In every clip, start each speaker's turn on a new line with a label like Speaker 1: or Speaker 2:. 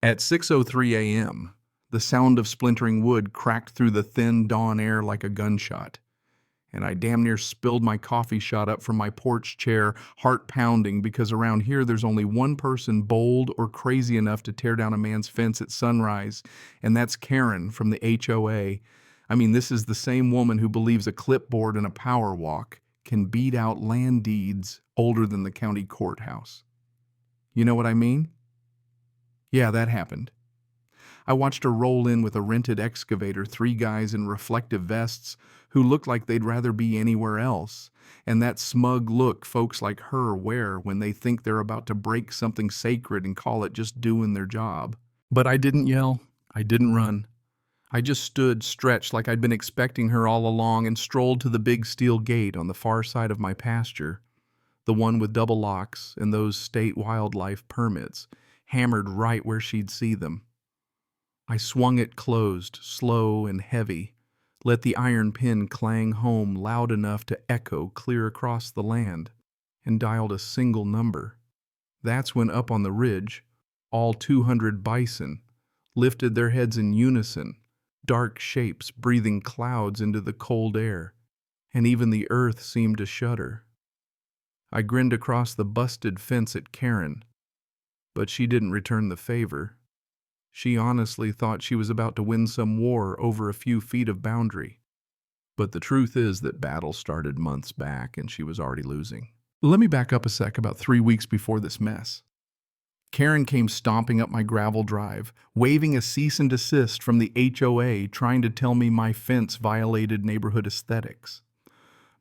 Speaker 1: At 6:03 a.m., the sound of splintering wood cracked through the thin dawn air like a gunshot, and I damn near spilled my coffee shot up from my porch chair, heart pounding, because around here there's only one person bold or crazy enough to tear down a man's fence at sunrise, and that's Karen from the HOA. I mean, this is the same woman who believes a clipboard and a power walk can beat out land deeds older than the county courthouse. You know what I mean? Yeah, that happened. I watched her roll in with a rented excavator, three guys in reflective vests who looked like they'd rather be anywhere else, and that smug look folks like her wear when they think they're about to break something sacred and call it just doing their job. But I didn't yell. I didn't run. I just stood stretched like I'd been expecting her all along and strolled to the big steel gate on the far side of my pasture, the one with double locks and those state wildlife permits, hammered right where she'd see them. I swung it closed, slow and heavy, let the iron pin clang home loud enough to echo clear across the land, and dialed a single number. That's when up on the ridge, all 200 bison lifted their heads in unison, dark shapes breathing clouds into the cold air, and even the earth seemed to shudder. I grinned across the busted fence at Karen, but she didn't return the favor. She honestly thought she was about to win some war over a few feet of boundary. But the truth is that battle started months back and she was already losing. Let me back up a sec. About 3 weeks before this mess, Karen came stomping up my gravel drive, waving a cease and desist from the HOA, trying to tell me my fence violated neighborhood aesthetics.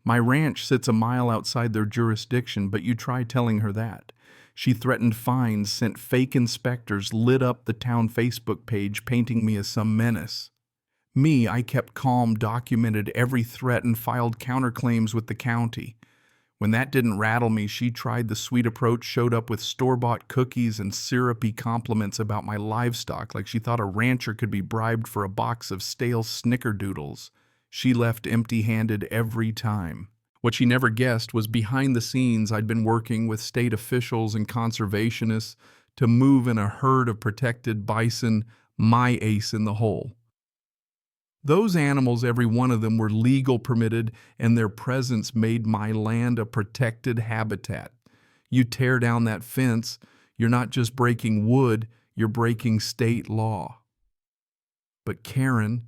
Speaker 1: My ranch sits a mile outside their jurisdiction, but you try telling her that. She threatened fines, sent fake inspectors, lit up the town Facebook page, painting me as some menace. Me, I kept calm, documented every threat, and filed counterclaims with the county. When that didn't rattle me, she tried the sweet approach, showed up with store-bought cookies and syrupy compliments about my livestock, like she thought a rancher could be bribed for a box of stale snickerdoodles. She left empty-handed every time. What she never guessed was behind the scenes I'd been working with state officials and conservationists to move in a herd of protected bison, my ace in the hole. Those animals, every one of them, were legal permitted, and their presence made my land a protected habitat. You tear down that fence, you're not just breaking wood, you're breaking state law. But Karen,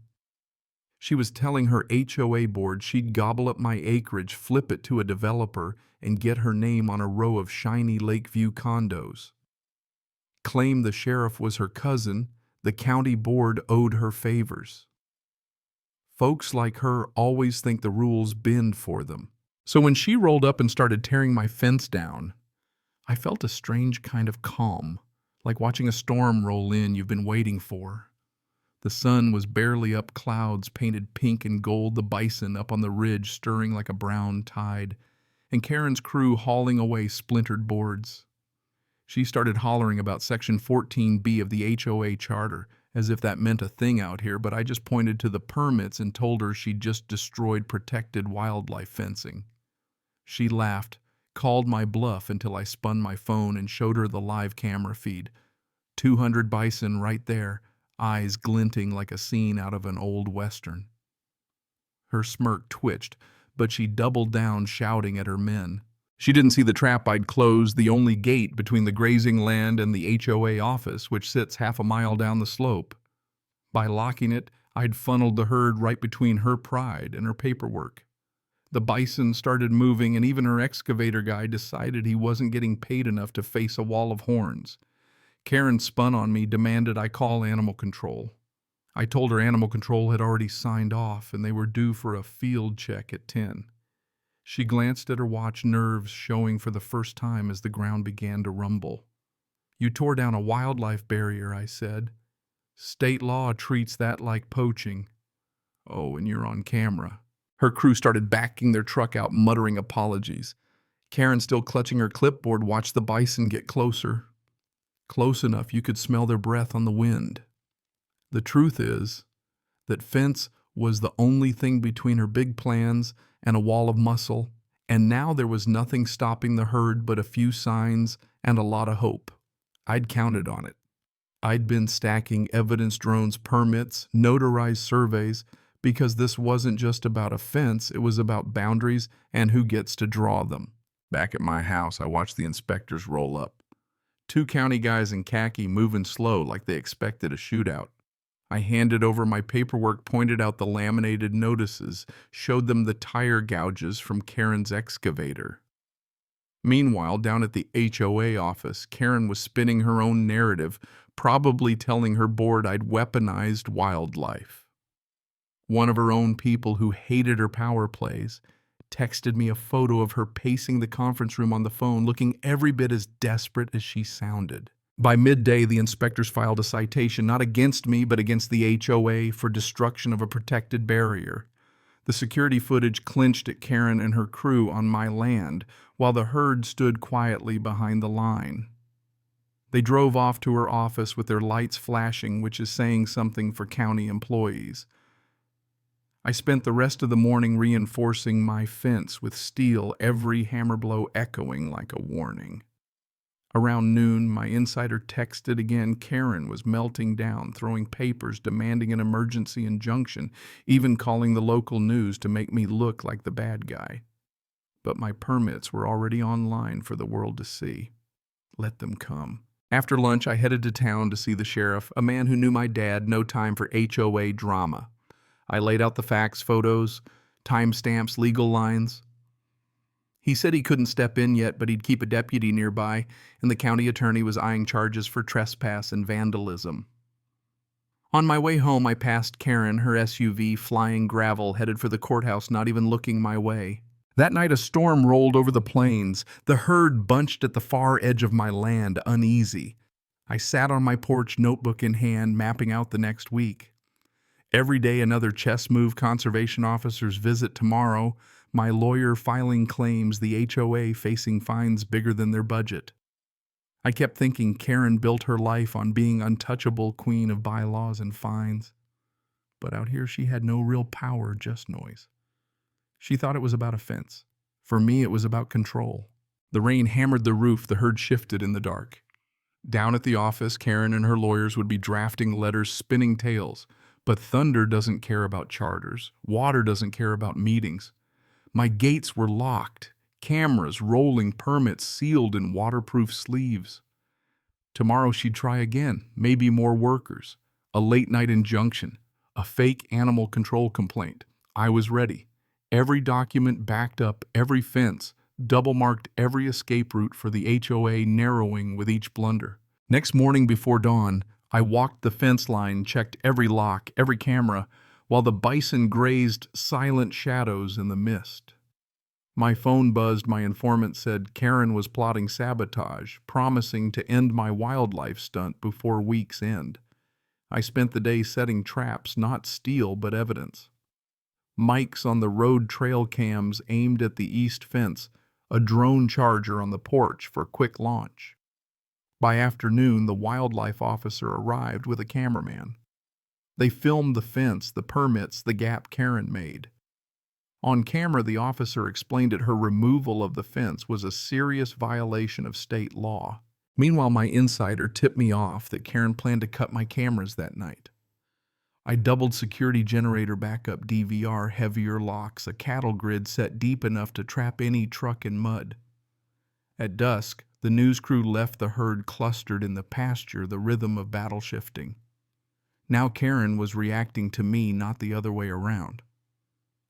Speaker 1: she was telling her HOA board she'd gobble up my acreage, flip it to a developer, and get her name on a row of shiny Lakeview condos. Claim the sheriff was her cousin, the county board owed her favors. Folks like her always think the rules bend for them. So when she rolled up and started tearing my fence down, I felt a strange kind of calm, like watching a storm roll in you've been waiting for. The sun was barely up, clouds painted pink and gold, the bison up on the ridge stirring like a brown tide, and Karen's crew hauling away splintered boards. She started hollering about Section 14B of the HOA charter, as if that meant a thing out here, but I just pointed to the permits and told her she'd just destroyed protected wildlife fencing. She laughed, called my bluff until I spun my phone and showed her the live camera feed. 200 bison right there, eyes glinting like a scene out of an old western. Her smirk twitched, but she doubled down, shouting at her men. She didn't see the trap I'd closed, the only gate between the grazing land and the HOA office, which sits half a mile down the slope. By locking it, I'd funneled the herd right between her pride and her paperwork. The bison started moving, and even her excavator guy decided he wasn't getting paid enough to face a wall of horns. Karen spun on me, demanded I call animal control. I told her animal control had already signed off and they were due for a field check at 10. She glanced at her watch, nerves showing for the first time as the ground began to rumble. You tore down a wildlife barrier, I said. State law treats that like poaching. Oh, and you're on camera. Her crew started backing their truck out, muttering apologies. Karen, still clutching her clipboard, watched the bison get closer. Close enough you could smell their breath on the wind. The truth is that fence was the only thing between her big plans and a wall of muscle, and now there was nothing stopping the herd but a few signs and a lot of hope. I'd counted on it. I'd been stacking evidence drones, permits, notarized surveys, because this wasn't just about a fence, it was about boundaries and who gets to draw them. Back at my house, I watched the inspectors roll up. Two county guys in khaki moving slow like they expected a shootout. I handed over my paperwork, pointed out the laminated notices, showed them the tire gouges from Karen's excavator. Meanwhile, down at the HOA office, Karen was spinning her own narrative, probably telling her board I'd weaponized wildlife. One of her own people who hated her power plays texted me a photo of her pacing the conference room on the phone, looking every bit as desperate as she sounded. By midday, the inspectors filed a citation not against me, but against the HOA for destruction of a protected barrier. The security footage clinched at Karen and her crew on my land, while the herd stood quietly behind the line. They drove off to her office with their lights flashing, which is saying something for county employees. I spent the rest of the morning reinforcing my fence with steel, every hammer blow echoing like a warning. Around noon, my insider texted again. Karen was melting down, throwing papers, demanding an emergency injunction, even calling the local news to make me look like the bad guy. But my permits were already online for the world to see. Let them come. After lunch, I headed to town to see the sheriff, a man who knew my dad, no time for HOA drama. I laid out the facts, photos, timestamps, legal lines. He said he couldn't step in yet, but he'd keep a deputy nearby, and the county attorney was eyeing charges for trespass and vandalism. On my way home, I passed Karen, her SUV flying gravel, headed for the courthouse, not even looking my way. That night, a storm rolled over the plains. The herd bunched at the far edge of my land, uneasy. I sat on my porch, notebook in hand, mapping out the next week. Every day, another chess move, conservation officers visit tomorrow, my lawyer filing claims, the HOA facing fines bigger than their budget. I kept thinking Karen built her life on being untouchable queen of bylaws and fines. But out here she had no real power, just noise. She thought it was about a fence. For me, it was about control. The rain hammered the roof, the herd shifted in the dark. Down at the office, Karen and her lawyers would be drafting letters, spinning tales. But thunder doesn't care about charters. Water doesn't care about meetings. My gates were locked, cameras rolling, permits sealed in waterproof sleeves. Tomorrow she'd try again, maybe more workers, a late-night injunction, a fake animal control complaint. I was ready. Every document backed up, every fence, double-marked every escape route for the HOA, narrowing with each blunder. Next morning before dawn, I walked the fence line, checked every lock, every camera, while the bison grazed silent shadows in the mist. My phone buzzed. My informant said Karen was plotting sabotage, promising to end my wildlife stunt before week's end. I spent the day setting traps, not steel, but evidence. Mics on the road trail cams aimed at the east fence, a drone charger on the porch for quick launch. By afternoon, the wildlife officer arrived with a cameraman. They filmed the fence, the permits, the gap Karen made. On camera, the officer explained that her removal of the fence was a serious violation of state law. Meanwhile, my insider tipped me off that Karen planned to cut my cameras that night. I doubled security generator backup, DVR, heavier locks, a cattle grid set deep enough to trap any truck in mud. At dusk, the news crew left the herd clustered in the pasture, the rhythm of battle shifting. Now Karen was reacting to me, not the other way around.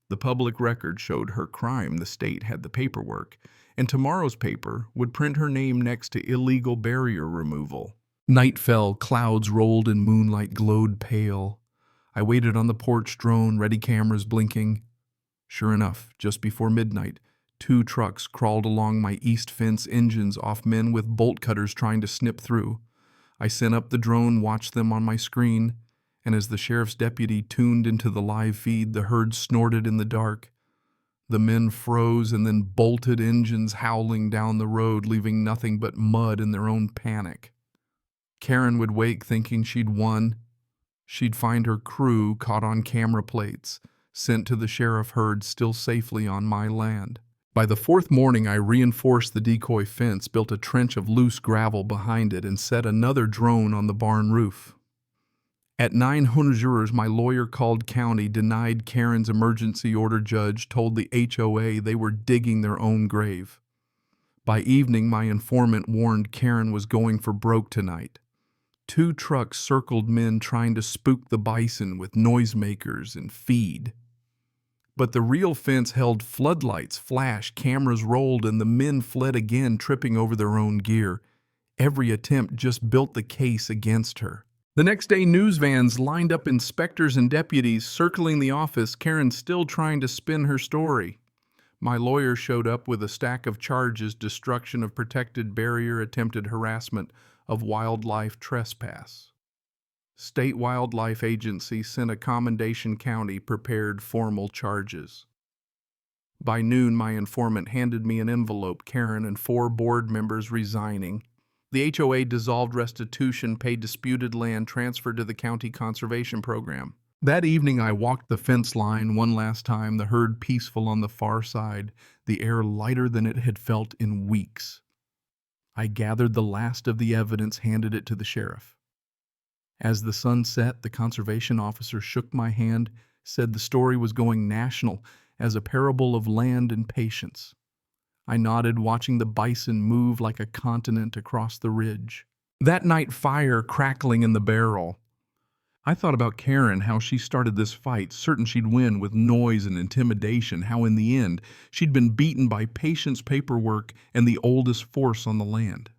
Speaker 1: The public record showed her crime, the state had the paperwork, and tomorrow's paper would print her name next to illegal barrier removal. Night fell, clouds rolled and moonlight glowed pale. I waited on the porch, drone, ready cameras blinking. Sure enough, just before midnight, 2 trucks crawled along my east fence, engines off, men with bolt cutters trying to snip through. I sent up the drone, watched them on my screen, and as the sheriff's deputy tuned into the live feed, the herd snorted in the dark. The men froze and then bolted, engines howling down the road, leaving nothing but mud in their own panic. Karen would wake thinking she'd won. She'd find her crew caught on camera plates, sent to the sheriff, herd still safely on my land. By the fourth morning, I reinforced the decoy fence, built a trench of loose gravel behind it, and set another drone on the barn roof. At 900, my lawyer called county, denied Karen's emergency order judge, told the HOA they were digging their own grave. By evening, my informant warned Karen was going for broke tonight. 2 trucks circled men trying to spook the bison with noisemakers and feed. But the real fence held floodlights, flashed, cameras rolled, and the men fled again, tripping over their own gear. Every attempt just built the case against her. The next day, news vans lined up, inspectors and deputies circling the office, Karen still trying to spin her story. My lawyer showed up with a stack of charges: destruction of protected barrier, attempted harassment of wildlife, trespass. State Wildlife Agency sent a commendation, county prepared formal charges. By noon, my informant handed me an envelope, Karen and 4 board members resigning. The HOA dissolved restitution, paid disputed land, transferred to the county conservation program. That evening, I walked the fence line one last time, the herd peaceful on the far side, the air lighter than it had felt in weeks. I gathered the last of the evidence, handed it to the sheriff. As the sun set, the conservation officer shook my hand, said the story was going national as a parable of land and patience. I nodded, watching the bison move like a continent across the ridge. That night, fire crackling in the barrel. I thought about Karen, how she started this fight, certain she'd win with noise and intimidation, how in the end she'd been beaten by patience, paperwork, and the oldest force on the land.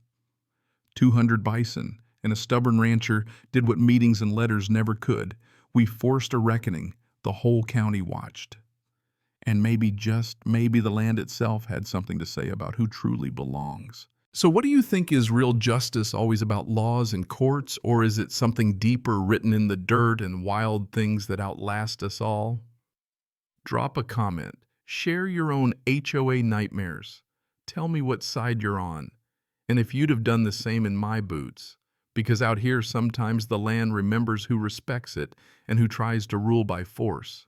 Speaker 1: 200 bison and a stubborn rancher did what meetings and letters never could. We forced a reckoning. The whole county watched. And maybe, just maybe, the land itself had something to say about who truly belongs. So what do you think? Is real justice always about laws and courts, or is it something deeper, written in the dirt and wild things that outlast us all? Drop a comment. Share your own HOA nightmares. Tell me what side you're on, and if you'd have done the same in my boots. Because out here, sometimes the land remembers who respects it and who tries to rule by force.